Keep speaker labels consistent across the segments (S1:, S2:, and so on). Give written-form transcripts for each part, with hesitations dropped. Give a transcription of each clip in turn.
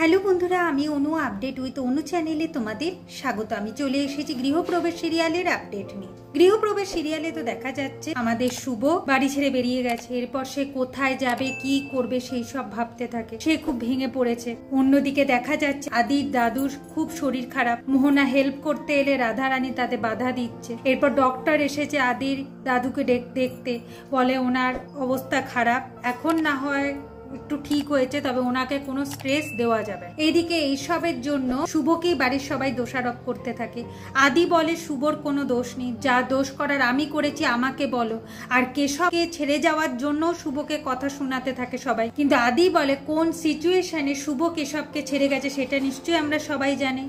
S1: Hello বন্ধুরা, আমি অনু update with অনু চ্যানেলে তোমাদের স্বাগত। আমি চলে এসেছি গৃহপ্রবেশ সিরিয়ালের আপডেট নিয়ে। গৃহপ্রবেশ সিরিয়ালে তো দেখা যাচ্ছে আমাদের শুভ বাড়ি ছেড়ে বেরিয়ে গেছে। এরপর সে কোথায় যাবে, কি করবে সেই সব ভাবতে থাকে। সে খুব ভেঙে পড়েছে। অন্যদিকে দেখা যাচ্ছে আদির দাদুর খুব শরীর খারাপ। মোহনা হেল্প করতে এলে রাধারানী তাতে বাধা দিচ্ছে। এরপর ডক্টর এসেছে আদির দাদুকে দেখতে, বলে ওনার অবস্থা খারাপ, এখন না হয় একটু ঠিক হয়েছে, তবে ওনাকে কোনো স্ট্রেস দেওয়া যাবে। এইদিকে এইসবের জন্য শুভকেই বাড়ির সবাই দোষারোপ করতে থাকে। আদি বলে শুভর কোনো দোষ নেই, যা দোষ করার আমি করেছি, আমাকে বলো। আর কেশবকে ছেড়ে যাওয়ার জন্য শুভকে কথা শোনাতে থাকে সবাই। কিন্তু আদি বলে কোন সিচুয়েশনে শুভ কেশবকে ছেড়ে গেছে সেটা নিশ্চয়ই আমরা সবাই জানি।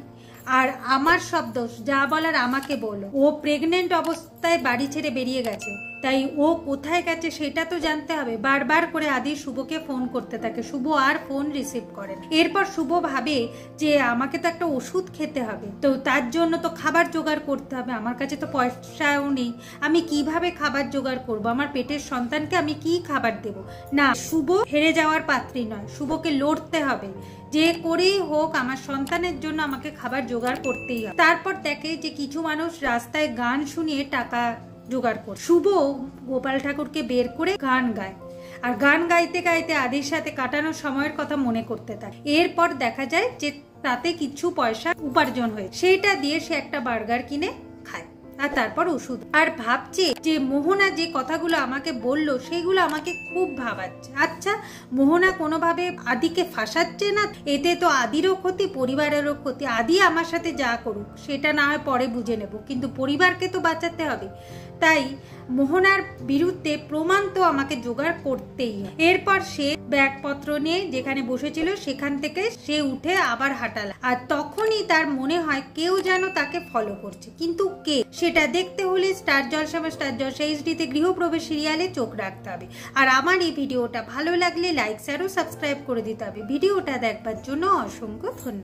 S1: আর আমার সব দোষ, যা বলার আমাকে বলো। ও প্রেগনেন্ট অবস্থায় বাড়ি ছেড়ে বেরিয়ে গেছে, তাই ও কোথায় গেছে সেটা তো জানতে হবে। বারবার করে আদি শুভকে ফোন করতে থাকে, শুভ আর ফোন রিসিভ করে না। এরপর শুভ ভাবে যে আমাকে তো একটা ওষুধ খেতে হবে, তো তার জন্য তো খাবার জোগাড় করতে হবে। আমার কাছে তো পয়সাও নেই, আমি কিভাবে খাবার জোগাড় করব? আমার পেটের সন্তানকে আমি কি খাবার দেব? না, শুভ হেরে যাওয়ার পাত্রী নয়, শুভকে লড়তে হবে। যে করেই হোক আমার সন্তানের জন্য আমাকে খাবার জোগাড় করতেই হবে। তারপর দেখে যে কিছু মানুষ রাস্তায় গান শুনিয়ে টাকা জোগাড় করে। শুভ গোপাল ঠাকুরকে বের করে গান গায়, আর গান গাইতে গাইতে আদির সাথে কাটানো সময়ের কথা মনে করতে থাকে। এরপর দেখা যায় যে তাতে কিছু পয়সা উপার্জন হয়ে, সেইটা দিয়ে সে একটা বার্গার কিনে খায় আর তারপর ওষুধ। আর ভাবছে যে মোহনা যে কথাগুলো আমাকে বললো সেগুলো আমাকে খুব ভাবাচ্ছে। আচ্ছা, মোহনা কোনোভাবে আদিকে ফাঁসাচ্ছে না? এতে তো আদিরও ক্ষতি, পরিবারেরও ক্ষতি। আদি আমার সাথে যা করুক সেটা না হয় পরে বুঝে নেব, কিন্তু পরিবারকে তো বাঁচাতে হবে। তাই মোহনার বিরুদ্ধে প্রমাণ তো আমাকে জোগাড় করতেই হবে। এরপর সে ব্যাগপত্র নিয়ে যেখানে বসেছিল সেখান থেকে সে উঠে আবার হাঁটালা। আর তখনই তার মনে হয় কেউ যেন তাকে ফলো করছে, কিন্তু কে সেটা দেখতে হলে স্টার জলসা বা স্টার জলসা এইচডিতে গৃহপ্রবেশ সিরিয়ালে চোখ রাখতে হবে। আর আমার এই ভিডিওটা ভালো লাগলে লাইক শেয়ার ও সাবস্ক্রাইব করে দিতে হবে। ভিডিওটা দেখবার জন্য অসংখ্য ধন্যবাদ।